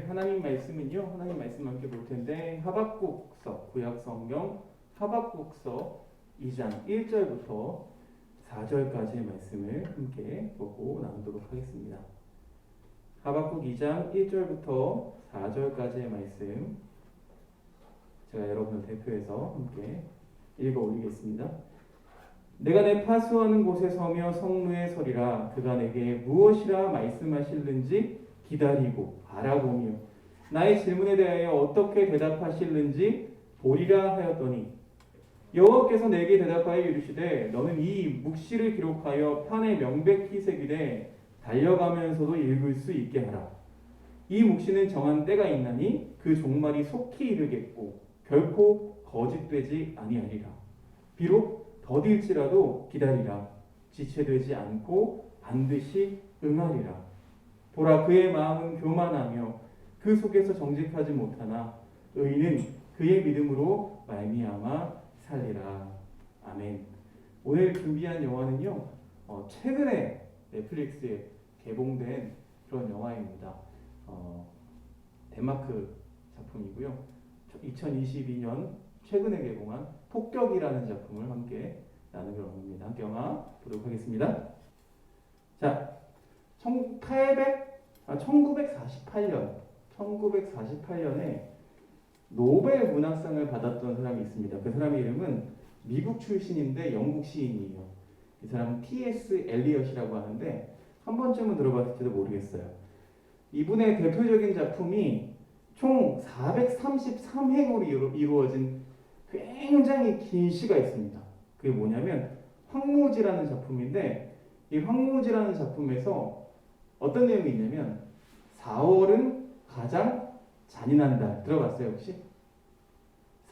하나님 말씀은요. 하나님 말씀 함께 볼 텐데 하박국서 구약 성경 하박국서 2장 1절부터 4절까지의 말씀을 함께 보고 나누도록 하겠습니다. 하박국 2장 1절부터 4절까지의 말씀 제가 여러분을 대표해서 함께 읽어 올리겠습니다. 내가 내 파수하는 곳에 서며 성루에 서리라. 그가 내게 무엇이라 말씀하실는지 기다리고 바라보며 나의 질문에 대하여 어떻게 대답하실는지 보리라 하였더니 여호와께서 내게 대답하여 이르시되 너는 이 묵시를 기록하여 판에 명백히 새기되 달려가면서도 읽을 수 있게 하라. 이 묵시는 정한 때가 있나니 그 종말이 속히 이르겠고 결코 거짓되지 아니하리라. 비록 더딜지라도 기다리라. 지체되지 않고 반드시 응하리라. 보라, 그의 마음은 교만하며 그 속에서 정직하지 못하나 의인은 그의 믿음으로 말미암아 살리라. 아멘. 오늘 준비한 영화는요, 최근에 넷플릭스에 개봉된 그런 영화입니다. 덴마크 작품이고요. 2022년 최근에 개봉한 폭격이라는 작품을 함께 나누기로 합니다. 함께 영화 보도록 하겠습니다. 자, 1948년에 노벨 문학상을 받았던 사람이 있습니다. 그 사람의 이름은 미국 출신인데 영국 시인이에요. 이 사람은 T.S. 엘리엇이라고 하는데 한 번쯤은 들어봤을지도 모르겠어요. 이분의 대표적인 작품이 총 433행으로 이루어진 굉장히 긴 시가 있습니다. 그게 뭐냐면 황무지라는 작품인데 이 황무지라는 작품에서 어떤 내용이 있냐면 4월은 가장 잔인한 달 들어봤어요 혹시?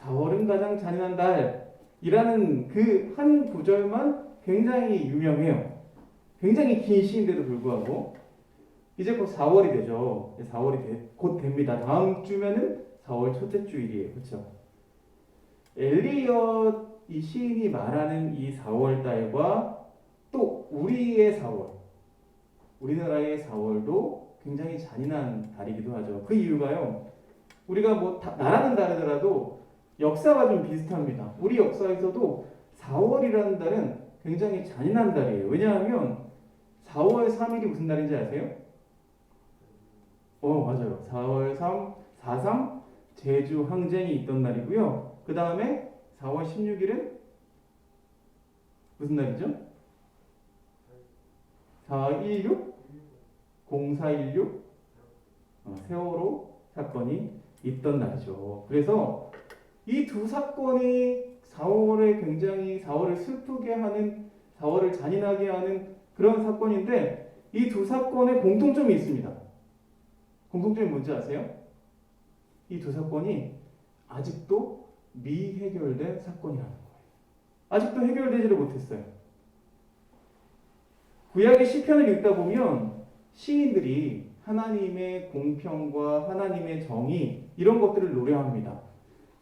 4월은 가장 잔인한 달이라는 그 한 구절만 굉장히 유명해요. 굉장히 긴 시인데도 불구하고 이제 곧 4월이 되죠. 4월이 곧 됩니다. 다음 주면은 4월 첫째 주일이에요. 그렇죠? 엘리엇 이 시인이 말하는 이 4월 달과 또 우리의 4월, 우리나라의 4월도 굉장히 잔인한 달이기도 하죠. 그 이유가요. 우리가 뭐 나라는 다르더라도 역사가 좀 비슷합니다. 우리 역사에서도 4월이라는 달은 굉장히 잔인한 달이에요. 왜냐하면 4월 3일이 무슨 날인지 아세요? 맞아요. 4월 4.3 제주 항쟁이 있던 날이고요. 그 다음에 4월 16일은 무슨 날이죠? 4.16? 0416? 세월호 사건이 있던 날이죠. 그래서 이 두 사건이 4월을 슬프게 하는, 4월을 잔인하게 하는 그런 사건인데 이 두 사건에 공통점이 있습니다. 공통점이 뭔지 아세요? 이 두 사건이 아직도 미해결된 사건이라는 거예요. 아직도 해결되지를 못했어요. 구약의 시편을 읽다 보면 시인들이 하나님의 공평과 하나님의 정의 이런 것들을 노래합니다.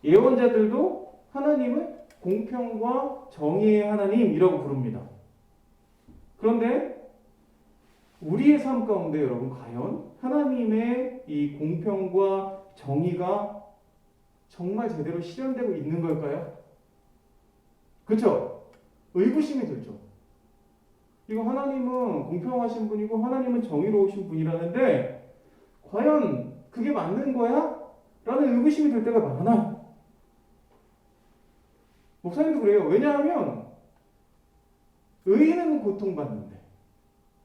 예언자들도 하나님을 공평과 정의의 하나님이라고 부릅니다. 그런데 우리의 삶 가운데 여러분 과연 하나님의 이 공평과 정의가 정말 제대로 실현되고 있는 걸까요? 그렇죠? 의구심이 들죠. 이거 하나님은 공평하신 분이고 하나님은 정의로우신 분이라는데 과연 그게 맞는 거야? 라는 의구심이 들 때가 많아요. 목사님도 그래요. 왜냐하면 의인은 고통받는데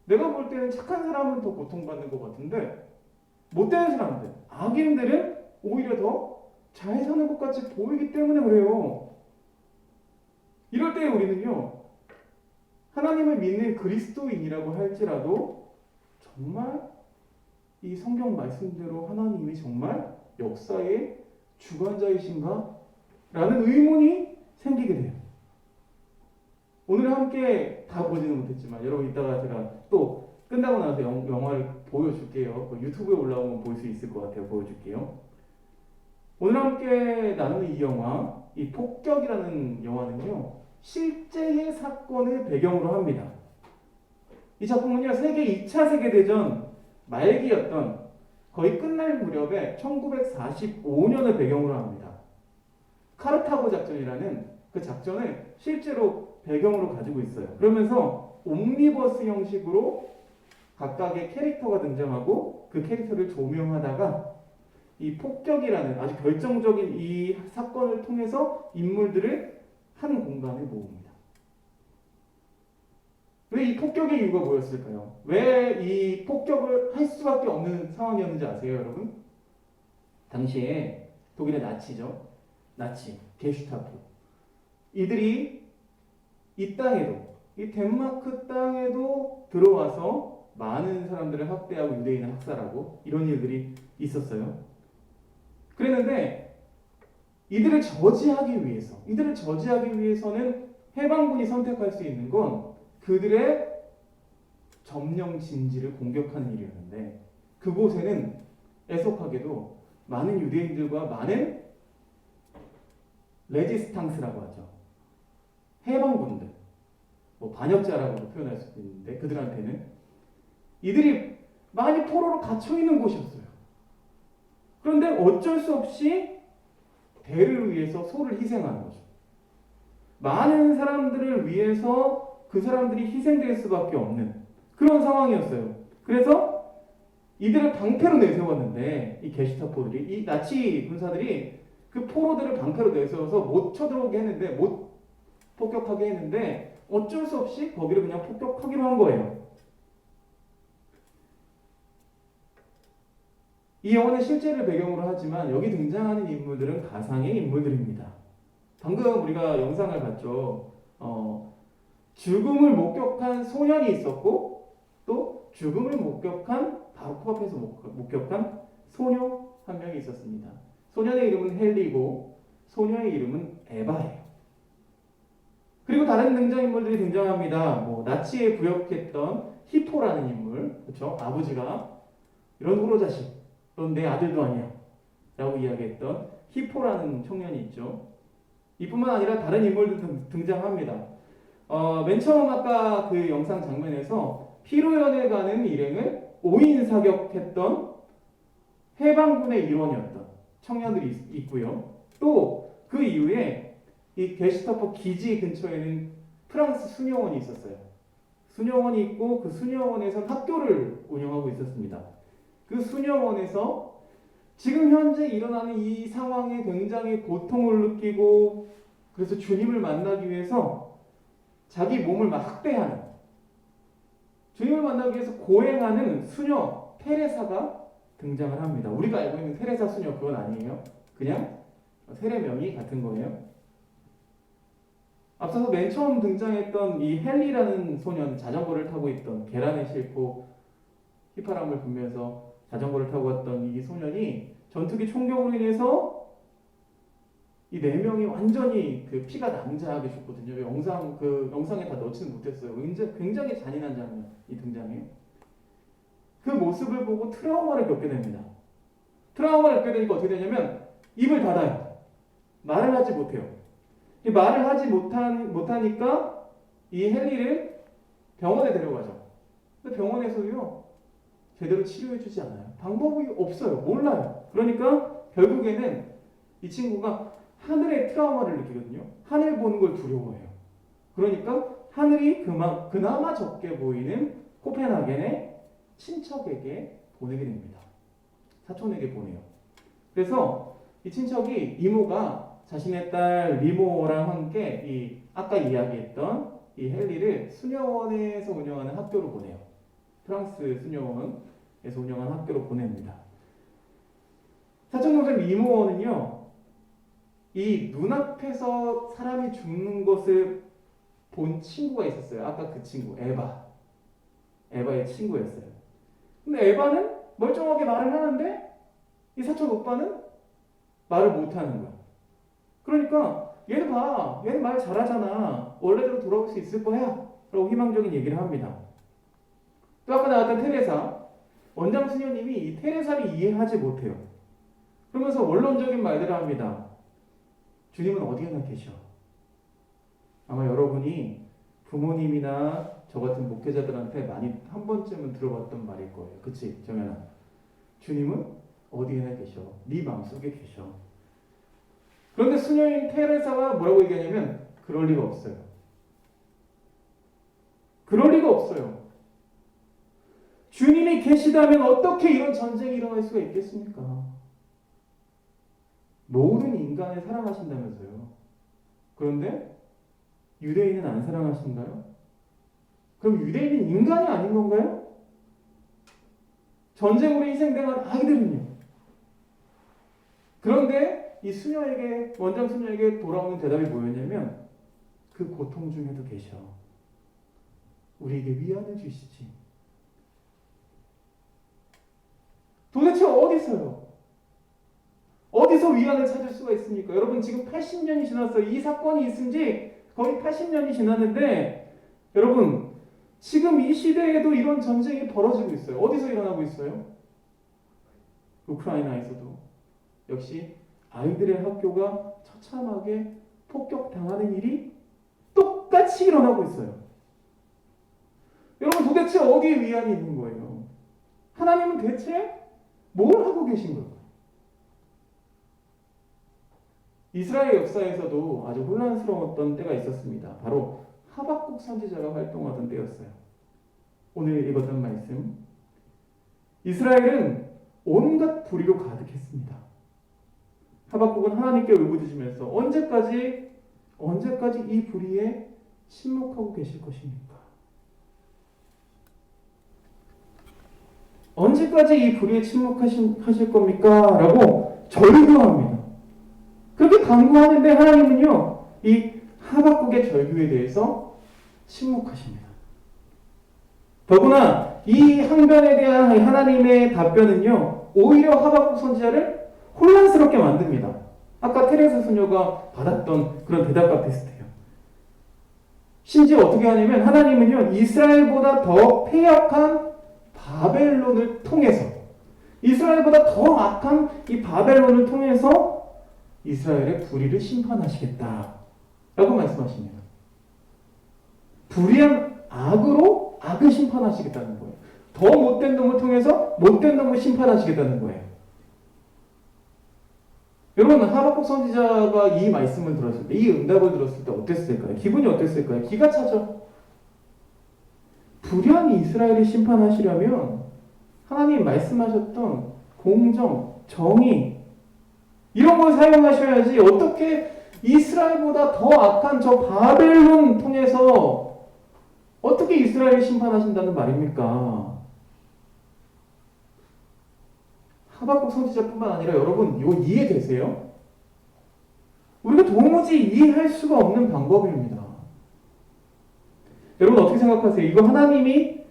내가 볼 때는 착한 사람은 더 고통받는 것 같은데 못된 사람들, 악인들은 오히려 더 잘 사는 것 같이 보이기 때문에 그래요. 이럴 때 우리는요, 하나님을 믿는 그리스도인이라고 할지라도 정말 이 성경 말씀대로 하나님이 정말 역사의 주관자이신가? 라는 의문이 생기게 돼요. 오늘 함께 다 보지는 못했지만 여러분 이따가 제가 또 끝나고 나서 영화를 보여줄게요. 유튜브에 올라오면 볼 수 있을 것 같아요. 보여줄게요. 오늘 함께 나누는 이 영화, 이 폭격이라는 영화는요, 실제의 사건을 배경으로 합니다. 이 작품은요, 세계 2차 세계대전 말기였던 거의 끝날 무렵에 1945년을 배경으로 합니다. 카르타고 작전이라는 그 작전을 실제로 배경으로 가지고 있어요. 그러면서 옴니버스 형식으로 각각의 캐릭터가 등장하고 그 캐릭터를 조명하다가 이 폭격이라는 아주 결정적인 이 사건을 통해서 인물들을 한 공간에 모읍니다. 왜 이 폭격의 이유가 뭐였을까요? 왜 이 폭격을 할 수밖에 없는 상황이었는지 아세요, 여러분? 당시에 독일의 나치죠. 나치, 게슈타포. 이들이 이 땅에도, 이 덴마크 땅에도 들어와서 많은 사람들을 학대하고 유대인을 학살하고 이런 일들이 있었어요. 그랬는데 이들을 저지하기 위해서는 해방군이 선택할 수 있는 건 그들의 점령 진지를 공격하는 일이었는데 그곳에는 애석하게도 많은 유대인들과 많은 레지스탕스라고 하죠. 해방군들, 뭐 반역자라고도 표현할 수도 있는데 그들한테는 이들이 많이 포로로 갇혀 있는 곳이었어요. 그런데 어쩔 수 없이 대를 위해서 소를 희생하는 거죠. 많은 사람들을 위해서 그 사람들이 희생될 수밖에 없는 그런 상황이었어요. 그래서 이들을 방패로 내세웠는데 이 게슈타포들이 이 나치 군사들이 그 포로들을 방패로 내세워서 못 쳐들어오게 했는데 못 폭격하게 했는데 어쩔 수 없이 거기를 그냥 폭격하기로 한 거예요. 이 영화는 실제를 배경으로 하지만 여기 등장하는 인물들은 가상의 인물들입니다. 방금 우리가 영상을 봤죠. 죽음을 목격한 소년이 있었고 또 죽음을 목격한 바로 코앞에서 목격한 소녀 한 명이 있었습니다. 소년의 이름은 헨리고 소녀의 이름은 에바예요. 그리고 다른 등장인물들이 등장합니다. 뭐 나치에 부역했던 히포라는 인물, 그렇죠? 아버지가 이런 호로 자식, 넌 내 아들도 아니야 라고 이야기했던 히포라는 청년이 있죠. 이뿐만 아니라 다른 인물들도 등장합니다. 맨 처음 아까 그 영상 장면에서 피로연에 가는 일행을 5인 사격했던 해방군의 일원이었던 청년들이 있고요. 또 그 이후에 이 게슈타포 기지 근처에는 프랑스 수녀원이 있었어요. 수녀원이 있고 그 수녀원에서 학교를 운영하고 있었습니다. 그 수녀원에서 지금 현재 일어나는 이 상황에 굉장히 고통을 느끼고 그래서 주님을 만나기 위해서 자기 몸을 막 학대하는 주님을 만나기 위해서 고행하는 수녀 테레사가 등장을 합니다. 우리가 알고 있는 테레사 수녀 그건 아니에요. 그냥 세례명이 같은 거예요. 앞서서 맨 처음 등장했던 이 헨리라는 소년, 자전거를 타고 있던 계란을 싣고 휘파람을 불면서 자전거를 타고 왔던 이 소년이 전투기 총격으로 인해서 이 네 명이 완전히 그 피가 낭자하게 죽거든요. 영상에 다 넣지는 못했어요. 굉장히 잔인한 장면이 등장해요. 그 모습을 보고 트라우마를 겪게 됩니다. 트라우마를 겪게 되니까 어떻게 되냐면 입을 닫아요. 말을 하지 못해요. 말을 하지 못하니까 이 헨리를 병원에 데려가죠. 근데 병원에서요 제대로 치료해주지 않아요. 방법이 없어요. 몰라요. 그러니까 결국에는 이 친구가 하늘의 트라우마를 느끼거든요. 하늘 보는 걸 두려워해요. 그러니까 하늘이 그나마 적게 보이는 코펜하겐의 친척에게 보내게 됩니다. 사촌에게 보내요. 그래서 이 친척이 이모가 자신의 딸 리모랑 함께 아까 이야기했던 이 헨리를 수녀원에서 운영하는 학교로 보내요. 프랑스 수녀원에서 운영하는 학교로 보냅니다. 사촌동생 이모는요, 이 눈앞에서 사람이 죽는 것을 본 친구가 있었어요. 아까 그 친구, 에바의 친구였어요. 근데 에바는 멀쩡하게 말을 하는데 이 사촌 오빠는 말을 못하는 거야. 그러니까 얘는 말 잘하잖아. 원래대로 돌아올 수 있을 거야. 라고 희망적인 얘기를 합니다. 또 아까 나왔던 테레사, 원장 수녀님이 이 테레사를 이해하지 못해요. 그러면서 원론적인 말들을 합니다. 주님은 어디에나 계셔. 아마 여러분이 부모님이나 저 같은 목회자들한테 많이 한 번쯤은 들어봤던 말일 거예요. 그치, 정연아? 주님은 어디에나 계셔. 네 마음속에 계셔. 그런데 수녀인 테레사가 뭐라고 얘기하냐면 그럴 리가 없어요. 그럴 리가 없어요. 주님이 계시다면 어떻게 이런 전쟁이 일어날 수가 있겠습니까? 모든 인간을 사랑하신다면서요. 그런데 유대인은 안 사랑하신가요? 그럼 유대인은 인간이 아닌 건가요? 전쟁으로 희생당한 아이들은요. 그런데 이 수녀에게, 원장 수녀에게 돌아오는 대답이 뭐였냐면 그 고통 중에도 계셔. 우리에게 위안을 주시지. 도대체 어디서요? 어디서 위안을 찾을 수가 있습니까? 여러분 지금 80년이 지났어요. 이 사건이 있은 지 거의 80년이 지났는데 여러분 지금 이 시대에도 이런 전쟁이 벌어지고 있어요. 어디서 일어나고 있어요? 우크라이나에서도 역시 아이들의 학교가 처참하게 폭격당하는 일이 똑같이 일어나고 있어요. 여러분 도대체 어디에 위안이 있는 거예요? 하나님은 대체 뭘 하고 계신 걸까요? 이스라엘 역사에서도 아주 혼란스러웠던 때가 있었습니다. 바로 하박국 선지자가 활동하던 때였어요. 오늘 읽었던 말씀. 이스라엘은 온갖 불의로 가득했습니다. 하박국은 하나님께 울부짖으면서 언제까지 이 불의에 침묵하고 계실 것입니까? 언제까지 이 불의에 침묵하실 겁니까? 라고 절규합니다. 그렇게 간구하는데 하나님은요, 이 하박국의 절규에 대해서 침묵하십니다. 더구나 이 항변에 대한 하나님의 답변은요, 오히려 하박국 선지자를 혼란스럽게 만듭니다. 아까 테레사 수녀가 받았던 그런 대답과 비슷해요. 심지어 어떻게 하냐면 하나님은요, 이스라엘보다 더 패역한 바벨론을 통해서, 이스라엘보다 더 악한 이 바벨론을 통해서 이스라엘의 불의를 심판하시겠다 라고 말씀하십니다. 불의한 악으로 악을 심판하시겠다는 거예요. 더 못된 놈을 통해서 못된 놈을 심판하시겠다는 거예요. 여러분 하박국 선지자가 이 말씀을 들었을 때, 이 응답을 들었을 때 어땠을까요? 기분이 어땠을까요? 기가 차죠. 불의한 이스라엘을 심판하시려면 하나님 말씀하셨던 공정, 정의 이런 걸 사용하셔야지 어떻게 이스라엘보다 더 악한 저 바벨론 통해서 어떻게 이스라엘을 심판하신다는 말입니까? 하박국 선지자뿐만 아니라 여러분 이거 이해되세요? 우리가 도무지 이해할 수가 없는 방법입니다. 여러분 어떻게 생각하세요? 이거 하나님이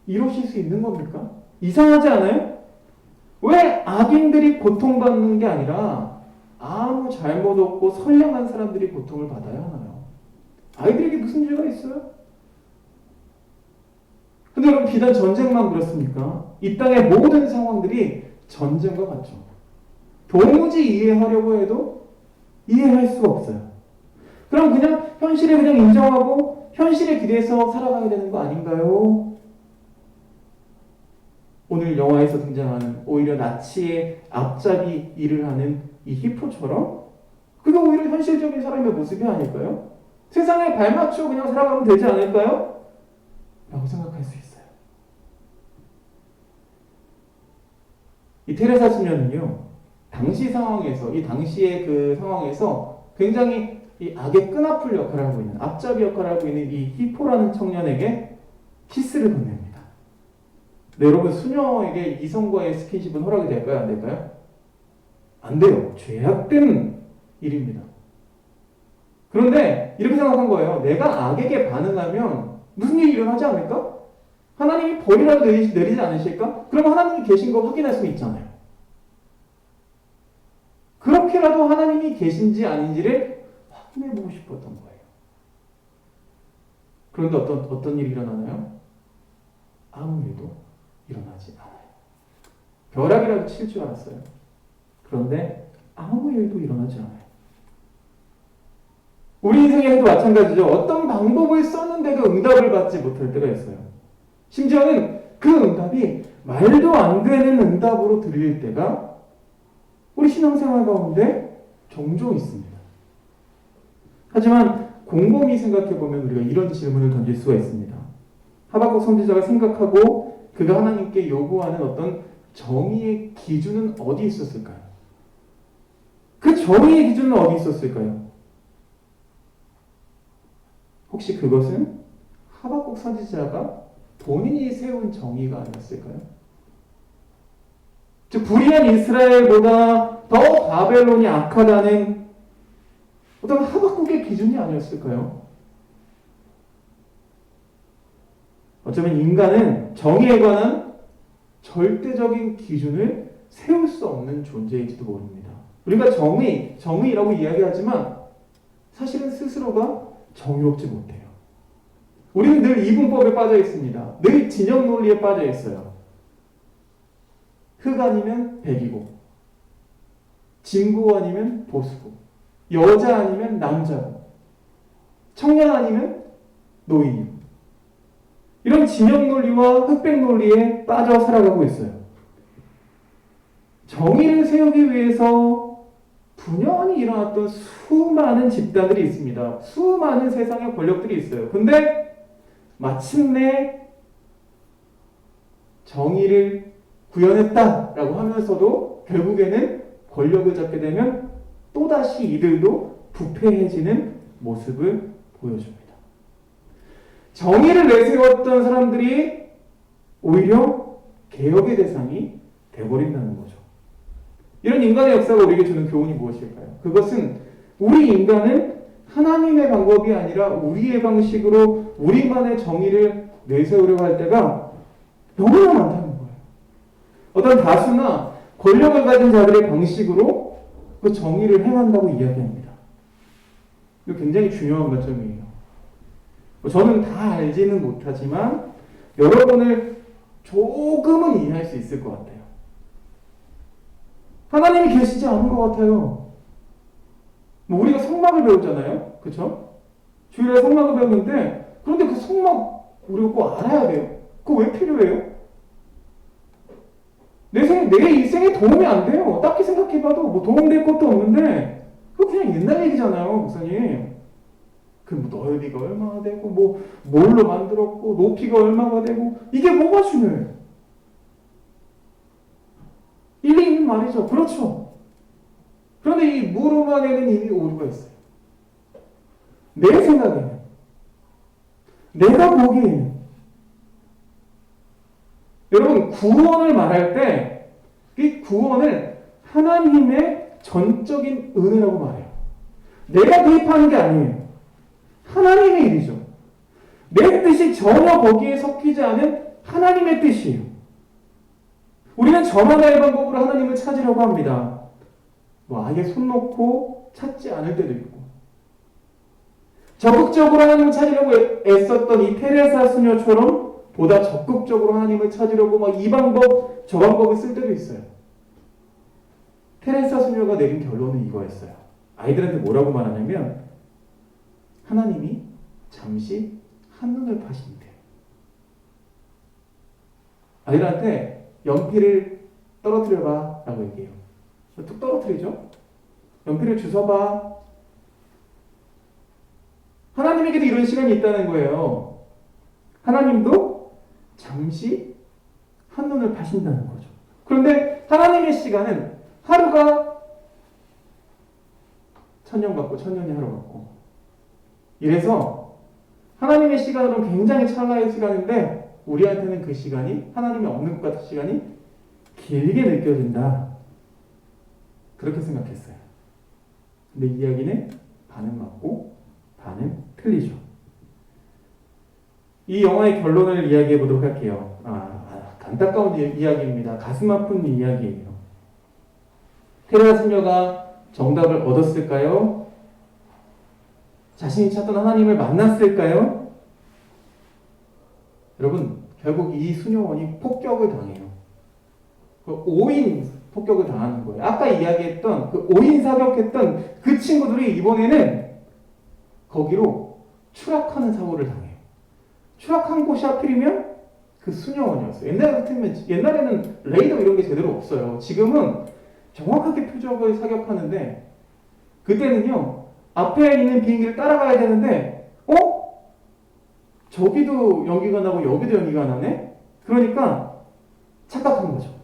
이루실 수 있는 겁니까? 이상하지 않아요? 왜 악인들이 고통받는 게 아니라 아무 잘못 없고 선량한 사람들이 고통을 받아야 하나요? 아이들에게 무슨 죄가 있어요? 근데 여러분 비단 전쟁만 그렇습니까? 이 땅의 모든 상황들이 전쟁과 같죠. 도무지 이해하려고 해도 이해할 수가 없어요. 그럼 그냥 현실에 그냥 인정하고 현실에 기대서 살아가야 되는 거 아닌가요? 오늘 영화에서 등장하는 오히려 나치의 앞잡이 일을 하는 이 히포처럼 그게 오히려 현실적인 사람의 모습이 아닐까요? 세상에 발맞춰 그냥 살아가면 되지 않을까요? 라고 생각할 수 있어요. 이 테레사 수녀는요, 당시 상황에서, 이 당시의 그 상황에서 굉장히 이 악의 끈아풀 역할을 하고 있는, 앞잡이 역할을 하고 있는 이 히포라는 청년에게 키스를 건넵니다. 네, 여러분 수녀에게 이성과의 스킨십은 허락이 될까요? 안 될까요? 안 돼요. 죄악된 일입니다. 그런데 이렇게 생각한 거예요. 내가 악에게 반응하면 무슨 일이 일어나지 않을까? 하나님이 벌이라도 내리지 않으실까? 그럼 하나님이 계신 거 확인할 수 있잖아요. 그렇게라도 하나님이 계신지 아닌지를 확인해보고 싶었던 거예요. 그런데 어떤 일이 일어나나요? 아무 일도 일어나지 않아요. 벼락이라도 칠 줄 알았어요. 그런데 아무 일도 일어나지 않아요. 우리 인생에도 마찬가지죠. 어떤 방법을 썼는데도 응답을 받지 못할 때가 있어요. 심지어는 그 응답이 말도 안 되는 응답으로 들릴 때가 우리 신앙생활 가운데 종종 있습니다. 하지만 곰곰이 생각해보면 우리가 이런 질문을 던질 수가 있습니다. 하박국 선지자가 생각하고 그가 하나님께 요구하는 어떤 정의의 기준은 어디 있었을까요? 그 정의의 기준은 어디 있었을까요? 혹시 그것은 하박국 선지자가 본인이 세운 정의가 아니었을까요? 즉 불의한 이스라엘보다 더 바벨론이 악하다는 어떤 하박국의 기준이 아니었을까요? 어쩌면 인간은 정의에 관한 절대적인 기준을 세울 수 없는 존재일지도 모릅니다. 우리가 정의라고 이야기하지만 사실은 스스로가 정의롭지 못해요. 우리는 늘 이분법에 빠져 있습니다. 늘 진영 논리에 빠져 있어요. 흑 아니면 백이고, 진구 아니면 보수고, 여자 아니면 남자고, 청년 아니면 노인이고, 이런 진영 논리와 흑백 논리에 빠져 살아가고 있어요. 정의를 세우기 위해서 분연히 일어났던 수많은 집단들이 있습니다. 수많은 세상의 권력들이 있어요. 근데 마침내 정의를 구현했다라고 하면서도 결국에는 권력을 잡게 되면 또다시 이들도 부패해지는 모습을 보여줍니다. 정의를 내세웠던 사람들이 오히려 개혁의 대상이 되어버린다는 거죠. 이런 인간의 역사가 우리에게 주는 교훈이 무엇일까요? 그것은 우리 인간은 하나님의 방법이 아니라 우리의 방식으로 우리만의 정의를 내세우려고 할 때가 너무나 많다는 거예요. 어떤 다수나 권력을 가진 자들의 방식으로 그 정의를 행한다고 이야기합니다. 이거 굉장히 중요한 관점이에요. 저는 다 알지는 못하지만 여러분을 조금은 이해할 수 있을 것 같아요. 하나님이 계시지 않은 것 같아요. 우리가 성막을 배우잖아요. 그렇죠? 주일에 성막을 배우는데 그런데 그 성막 우리가 꼭 알아야 돼요. 그거 왜 필요해요? 내 인생에 도움이 안 돼요. 딱히 생각해봐도 뭐 도움될 것도 없는데 그거 그냥 옛날 얘기잖아요, 목사님. 그 넓이가 얼마나 되고 뭐 뭘로 만들었고 높이가 얼마가 되고 이게 뭐가 중요해요? 일리 있는 말이죠. 그렇죠. 그런데 이 물음안에는 이미 오류가 있어요. 내 생각에는, 내가 보기에는, 여러분 구원을 말할 때 이 구원을 하나님의 전적인 은혜라고 말해요. 내가 개입하는 게 아니에요. 하나님의 일이죠. 내 뜻이 전혀 거기에 섞이지 않은 하나님의 뜻이에요. 우리는 저만의 방법으로 하나님을 찾으려고 합니다. 뭐 아예 손 놓고 찾지 않을 때도 있고, 적극적으로 하나님을 찾으려고 애썼던 이 테레사 수녀처럼 보다 적극적으로 하나님을 찾으려고 막 이 방법 저 방법을 쓸 때도 있어요. 테레사 수녀가 내린 결론은 이거였어요. 아이들한테 뭐라고 말하냐면 하나님이 잠시 한눈을 파신대. 아이들한테 연필을 떨어뜨려봐 라고 얘기해요. 툭 떨어뜨리죠? 연필을 주워봐. 하나님에게도 이런 시간이 있다는 거예요. 하나님도 잠시 한눈을 파신다는 거죠. 그런데 하나님의 시간은 하루가 1000년 같고 1000년이 하루 같고, 이래서 하나님의 시간으로는 굉장히 찰나의 시간인데 우리한테는 그 시간이 하나님이 없는 것 같은 시간이 길게 느껴진다. 그렇게 생각했어요. 근데 이야기는 반은 맞고 반은 틀리죠. 이 영화의 결론을 이야기해 보도록 할게요. 안타까운 이야기입니다. 가슴 아픈 이야기예요. 테레사 수녀가 정답을 얻었을까요? 자신이 찾던 하나님을 만났을까요? 여러분, 결국 이 수녀원이 폭격을 당해요. 그 5인 폭격을 당하는 거예요. 아까 이야기했던 그 5인 사격했던 그 친구들이 이번에는 거기로 추락하는 사고를 당해요. 추락한 곳이 하필이면 그 수녀원이었어요. 옛날에는 레이더 이런 게 제대로 없어요. 지금은 정확하게 표적을 사격하는데 그때는요 앞에 있는 비행기를 따라가야 되는데 저기도 연기가 나고 여기도 연기가 나네? 그러니까 착각한 거죠.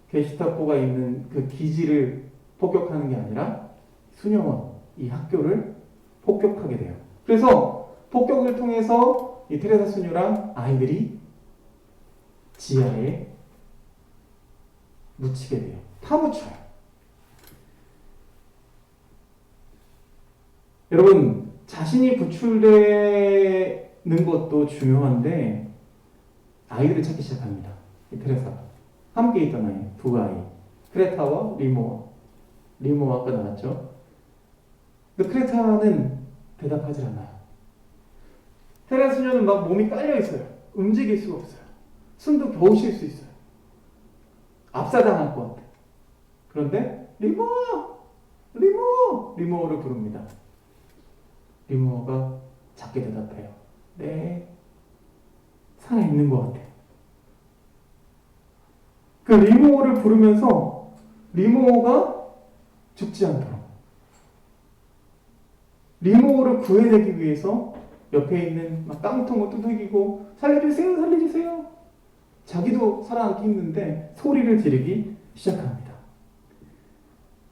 게시타포가 있는 그 기지를 폭격하는 게 아니라 수녀원, 이 학교를 폭격하게 돼요. 그래서 폭격을 통해서 이 테레사 수녀랑 아이들이 지하에 묻히게 돼요. 파묻혀요. 여러분, 자신이 구출되는 것도 중요한데 아이들을 찾기 시작합니다. 이 테레사가. 함께 있던 아이, 두 아이. 크레타와 리모아. 리모아 아까 나왔죠? 근데 크레타는 대답하지 않아요. 테레사 수녀는 막 몸이 깔려 있어요. 움직일 수가 없어요. 숨도 겨우 쉴 수 있어요. 압사당할 것 같아. 그런데 리모어를 부릅니다. 리모어가 작게 대답해요. 네, 살아있는 것 같아. 그 리모어를 부르면서 리모어가 죽지 않도록 리모어를 구해내기 위해서 옆에 있는 막 깡통을 두들기고 살려주세요. 자기도 살아남기 힘든데 소리를 지르기 시작합니다.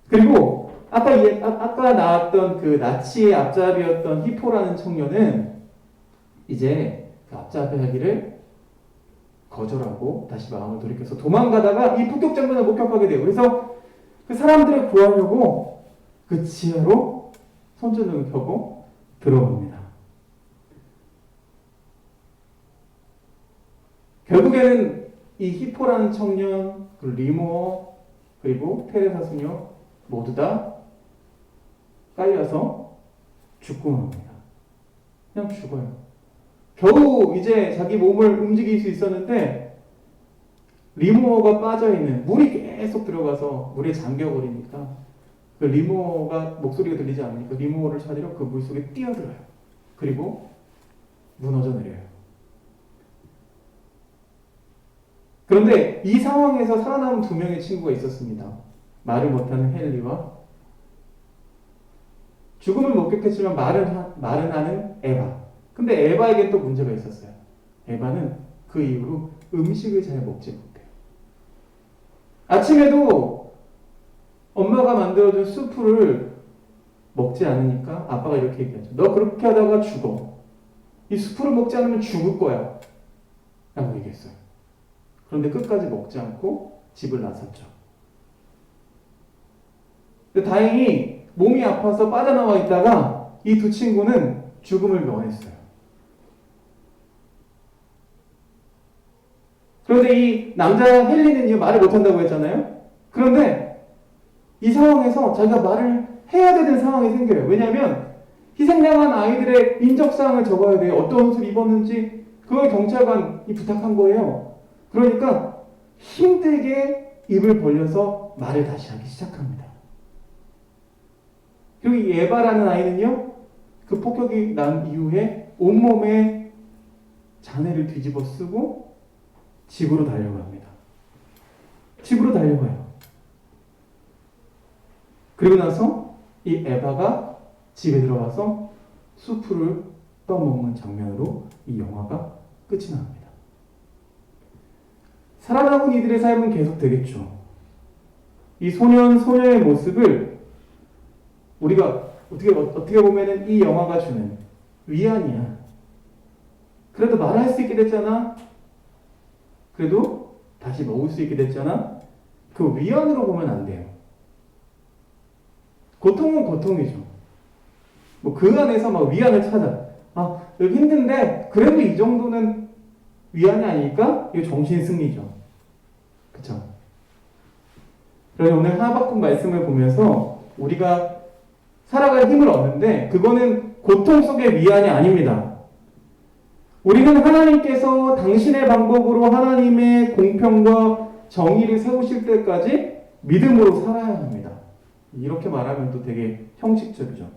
그리고 아까 나왔던 그 나치의 앞잡이였던 히포라는 청년은 이제 그 앞잡이하기를 거절하고 다시 마음을 돌이켜서 도망가다가 이 폭격 장면을 목격하게 돼요. 그래서 그 사람들을 구하려고 그 지하로 손전등을 켜고 들어갑니다. 결국에는 이 히포라는 청년, 그 리모어, 그리고 테레사 수녀 모두 다 깔려서 죽고 맙니다. 그냥 죽어요. 겨우 이제 자기 몸을 움직일 수 있었는데 리모어가 빠져있는 물이 계속 들어가서 물에 잠겨버리니까 그 리모어가 목소리가 들리지 않으니까 리모어를 찾으러 그 물속에 뛰어들어요. 그리고 무너져 내려요. 그런데 이 상황에서 살아남은 두 명의 친구가 있었습니다. 말을 못하는 헨리와 죽음을 목격했지만 말은 하는 에바. 근데 에바에겐 또 문제가 있었어요. 에바는 그 이후로 음식을 잘 먹지 못해요. 아침에도 엄마가 만들어준 수프를 먹지 않으니까 아빠가 이렇게 얘기하죠. 너 그렇게 하다가 죽어. 이 수프를 먹지 않으면 죽을 거야. 라고 얘기했어요. 그런데 끝까지 먹지 않고 집을 나섰죠. 근데 다행히 몸이 아파서 빠져나와 있다가 이 두 친구는 죽음을 면했어요. 그런데 이 남자 헨리는요, 말을 못한다고 했잖아요. 그런데 이 상황에서 자기가 말을 해야 되는 상황이 생겨요. 왜냐하면 희생당한 아이들의 인적사항을 적어야 돼요. 어떤 옷을 입었는지 그걸 경찰관이 부탁한 거예요. 그러니까 힘들게 입을 벌려서 말을 다시 하기 시작합니다. 그리고 이 에바라는 아이는요, 그 폭격이 난 이후에 온몸에 잔해를 뒤집어 쓰고 집으로 달려갑니다. 집으로 달려가요. 그리고 나서 이 에바가 집에 들어가서 수프를 떠먹는 장면으로 이 영화가 끝이 납니다. 살아남은 이들의 삶은 계속 되겠죠. 이 소녀의 모습을 우리가 어떻게 보면은 이 영화가 주는 위안이야. 그래도 말할 수 있게 됐잖아. 그래도 다시 먹을 수 있게 됐잖아. 그 위안으로 보면 안 돼요. 고통은 고통이죠. 뭐 그 안에서 막 위안을 찾아. 여기 힘든데 그래도 이 정도는 위안이 아닐까? 이거 정신 승리죠. 그쵸? 그래서 오늘 하박국 말씀을 보면서 우리가 살아갈 힘을 얻는데 그거는 고통 속의 위안이 아닙니다. 우리는 하나님께서 당신의 방법으로 하나님의 공평과 정의를 세우실 때까지 믿음으로 살아야 합니다. 이렇게 말하면 또 되게 형식적이죠.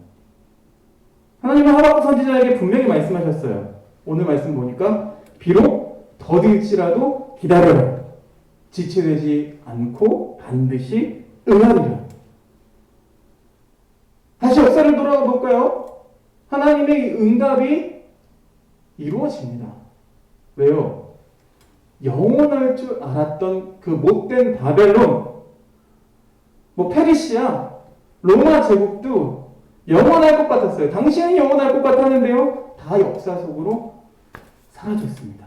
하나님은 하박국 선지자에게 분명히 말씀하셨어요. 오늘 말씀 보니까 비록 더딜지라도 기다려라. 지체되지 않고 반드시 응하리라. 다시 역사를 돌아가 볼까요? 하나님의 응답이 이루어집니다. 왜요? 영원할 줄 알았던 그 못된 바벨론, 페르시아, 로마 제국도 영원할 것 같았어요. 당시에는 영원할 것 같았는데요, 다 역사 속으로 사라졌습니다.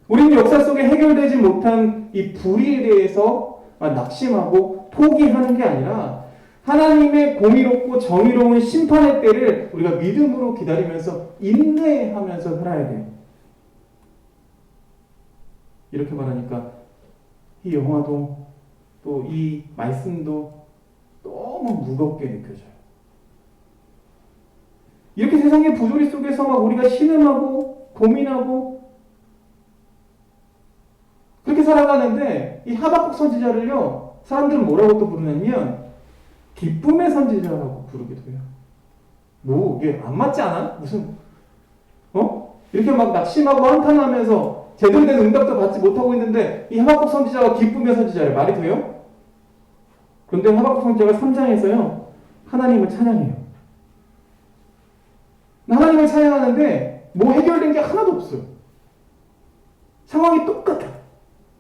우리는 역사 속에 해결되지 못한 이 불의에 대해서 낙심하고 포기하는 게 아니라 하나님의 공의롭고 정의로운 심판의 때를 우리가 믿음으로 기다리면서 인내하면서 살아야 돼요. 이렇게 말하니까 이 영화도 또 이 말씀도 너무 무겁게 느껴져요. 이렇게 세상의 부조리 속에서 막 우리가 신음하고 고민하고 그렇게 살아가는데 이 하박국 선지자를요, 사람들은 뭐라고 또 부르냐면 기쁨의 선지자라고 부르기도 해요. 이게 안 맞지 않아? 무슨 이렇게 막 낙심하고 한탄하면서 제대로 된 응답도 받지 못하고 있는데 이 하박국 선지자가 기쁨의 선지자를 말이 돼요? 그런데 하박국 선지자가 3장에서요 하나님을 찬양해요. 하나님을 찬양하는데 해결된 게 하나도 없어요. 상황이 똑같아.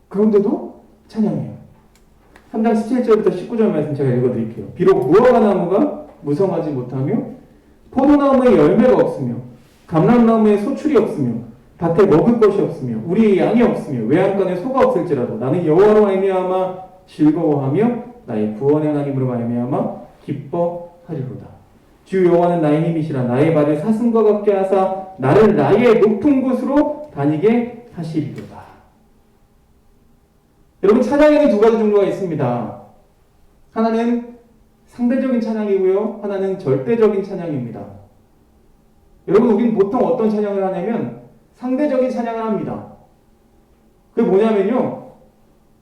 그런데도 찬양해요. 3장 17절부터 19절 말씀 제가 읽어드릴게요. 비록 무화과 나무가 무성하지 못하며 포도나무에 열매가 없으며 감람나무에 소출이 없으며 밭에 먹을 것이 없으며 우리의 양이 없으며 외양간에 소가 없을지라도 나는 여호와로 말미암아 즐거워하며 나의 구원의 하나님으로 말미암아 기뻐하리로다. 주 여호와는 나의 힘이시라. 나의 발을 사슴과 같게 하사 나를 나의 높은 곳으로 다니게 하시리로다. 여러분, 찬양에는 두 가지 종류가 있습니다. 하나는 상대적인 찬양이고요, 하나는 절대적인 찬양입니다. 여러분, 우리는 보통 어떤 찬양을 하냐면 상대적인 찬양을 합니다. 그게 뭐냐면요,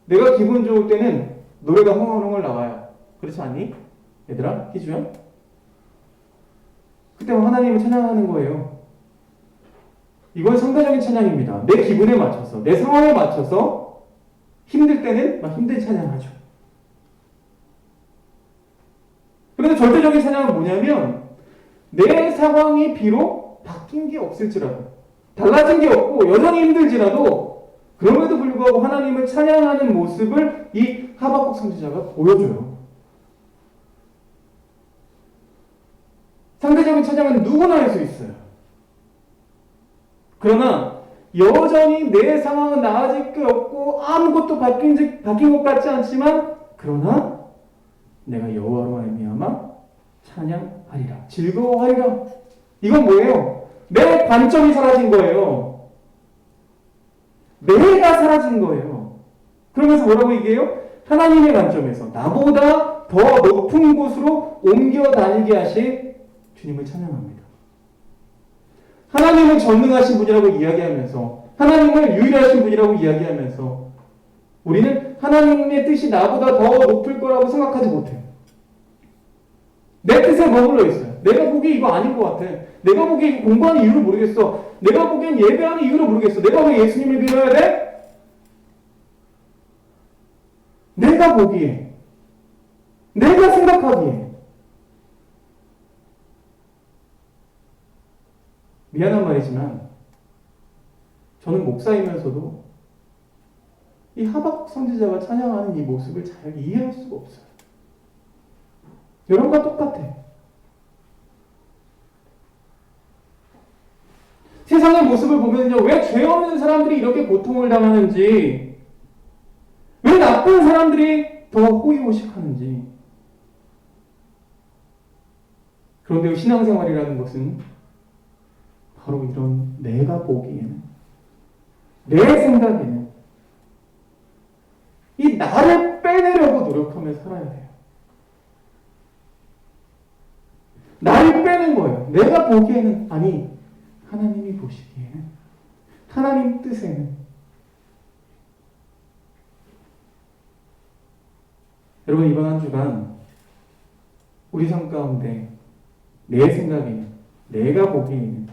내가 기분 좋을 때는 노래가 흥얼흥얼 나와요. 그렇지 않니? 얘들아, 희주야? 그때 하나님을 찬양하는 거예요. 이건 상대적인 찬양입니다. 내 기분에 맞춰서, 내 상황에 맞춰서 힘들 때는 막 힘든 찬양하죠. 그런데 절대적인 찬양은 뭐냐면 내 상황이 비록 바뀐 게 없을지라도, 달라진 게 없고 여전히 힘들지라도 그럼에도 불구하고 하나님을 찬양하는 모습을 이 하박국 선지자가 보여줘요. 상대적인 찬양은 누구나 할 수 있어요. 그러나 여전히 내 상황은 나아질 게 없고 아무것도 바뀐 것 같지 않지만, 그러나 내가 여호와로 말미암아 찬양하리라, 즐거워하리라. 이건 뭐예요? 내 관점이 사라진 거예요. 내가 사라진 거예요. 그러면서 뭐라고 얘기해요? 하나님의 관점에서 나보다 더 높은 곳으로 옮겨 다니게 하실 주님을 찬양합니다. 하나님은 전능하신 분이라고 이야기하면서, 하나님을 유일하신 분이라고 이야기하면서 우리는 하나님의 뜻이 나보다 더 높을 거라고 생각하지 못해요. 내 뜻에 머물러 있어요. 내가 보기에 이거 아닌 것 같아. 내가 보기에 이거 공부하는 이유를 모르겠어. 내가 보기엔 예배하는 이유를 모르겠어. 내가 왜 예수님을 믿어야 돼? 내가 보기에, 내가 생각하기에. 미안한 말이지만 저는 목사이면서도 이 하박국 선지자가 찬양하는 이 모습을 잘 이해할 수가 없어요. 여러분과 똑같아. 세상의 모습을 보면요, 왜 죄 없는 사람들이 이렇게 고통을 당하는지, 왜 나쁜 사람들이 더 호의호식하는지. 그런데 신앙생활이라는 것은 바로 이런, 내가 보기에는, 내 생각에는 이 나를 빼내려고 노력하며 살아야 돼요. 나를 빼는 거예요. 내가 보기에는, 아니 하나님이 보시기에는, 하나님 뜻에는. 여러분, 이번 한 주간 우리 삶 가운데 내 생각에는, 내가 보기에는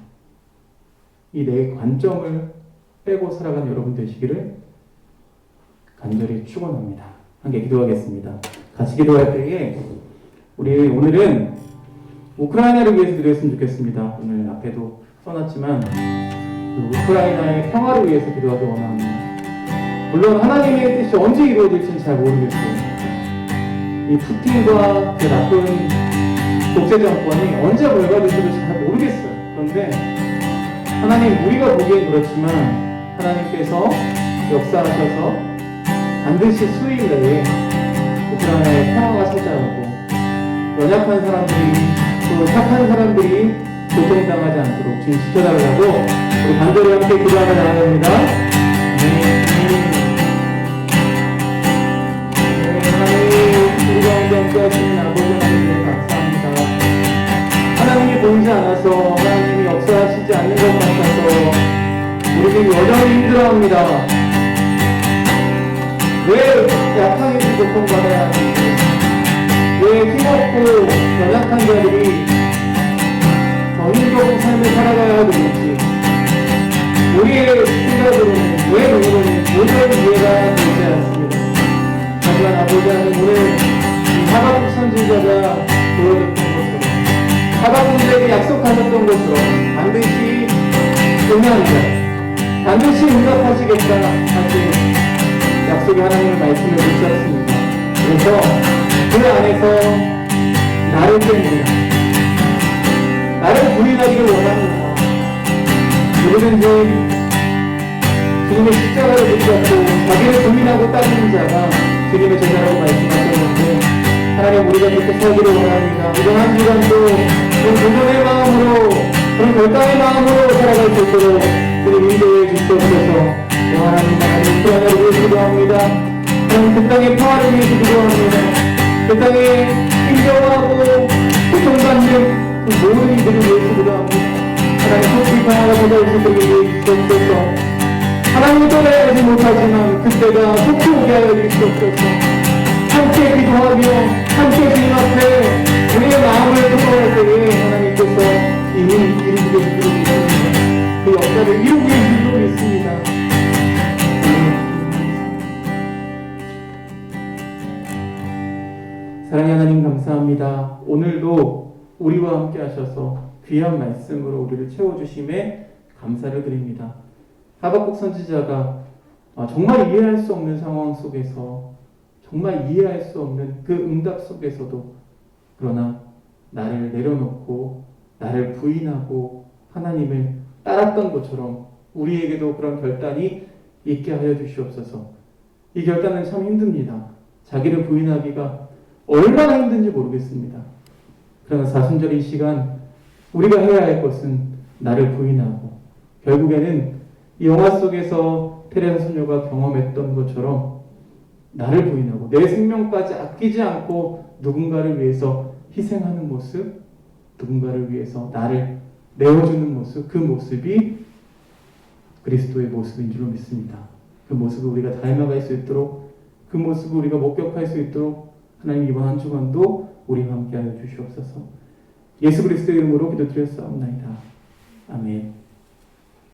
이 내 관점을 빼고 살아가는 여러분 되시기를 간절히 축원합니다. 함께 기도하겠습니다. 같이 기도할 때에 우리 오늘은 우크라이나를 위해서 기도했으면 좋겠습니다. 오늘 앞에도 써놨지만 우크라이나의 평화를 위해서 기도하기 원합니다. 물론 하나님의 뜻이 언제 이루어질지는 잘 모르겠어요. 이 푸틴과 그 나쁜 독재 정권이 언제 벌받을지도 잘 모르겠어요. 그런데 하나님, 우리가 보기엔 그렇지만 하나님께서 역사하셔서 반드시 수일 내에 우크라이나의 평화가 찾아오고 연약한 사람들이 또 착한 사람들이 고통당하지 않도록 주님 지켜달라고 우리 간절히 함께 기도하며 나가야 됩니다. 우리 가운데 함께하시는 아버지 하나님 감사합니다. 하나님이 보이지 않아서 하나님이 역사하시지 않는 것 같아서 우리들이 여전히 힘들어합니다. 왜 약한 이들이 고통받아야 하는지, 왜 힘없고 연약한 자들이 더 힘겨운 삶을 살아가야 하는지, 우리의 생각으로는 왜 그러는 도저히 이해가 되지 않습니다. 하지만 아버지 하나님, 오늘 하박국 선지자가 보여줬던 것처럼, 하박국에게 약속하셨던 것처럼 반드시 응하리라, 반드시 응답하시겠다 하신 약속의 하나님의 말씀을 붙잡습니다. 그래서 그 안에서 나를 때문에 나를 부인하기를 원합니다. 누구든지 주님의 십자가를 붙잡고 자기를 고민하고 따르는 자가 주님의 제자라고 말씀하셨는데, 하나님, 우리가 그렇게 살기를 원합니다. 이번 한 주간도 그런 도전의 마음으로, 그런 결단의 마음으로 살아갈 수 있도록 주님 인도해 주시옵소서. 하나님, 우크라이나를 위해서 기도합니다. 하나님, 그 땅의 평화를 위해서 기도합니다. 그 땅에 힘겨워하고 고통받는 그 모든 이들을 위해서 기도합니다. 하나님, 속히 평화가 찾아올 수 있도록 주시옵소서. 하나님을 떠나야지 못하지만 그때가 속히 오게 하여 주시옵소서. 함께 기도하며 함께 주님 앞에 우리의 마음을 토로할 때에 하나님께서 이미 이루고 계신 줄 믿습니다. 그 역사를 이루고 계신 줄 믿습니다. 사랑의 하나님, 감사합니다. 오늘도 우리와 함께 하셔서 귀한 말씀으로 우리를 채워주심에 감사를 드립니다. 하박국 선지자가 정말 이해할 수 없는 상황 속에서, 정말 이해할 수 없는 그 응답 속에서도, 그러나 나를 내려놓고 나를 부인하고 하나님을 따랐던 것처럼 우리에게도 그런 결단이 있게 하여 주시옵소서. 이 결단은 참 힘듭니다. 자기를 부인하기가 얼마나 힘든지 모르겠습니다. 그러나 사순절 이 시간 우리가 해야 할 것은 나를 부인하고, 결국에는 이 영화 속에서 테레사 소녀가 경험했던 것처럼 나를 부인하고 내 생명까지 아끼지 않고 누군가를 위해서 희생하는 모습, 누군가를 위해서 나를 내어주는 모습, 그 모습이 그리스도의 모습인 줄로 믿습니다. 그 모습을 우리가 닮아갈 수 있도록, 그 모습을 우리가 목격할 수 있도록 하나님, 이번 한 주간도 우리와 함께하여 주시옵소서. 예수 그리스도의 이름으로 기도드렸사옵나이다. 아멘.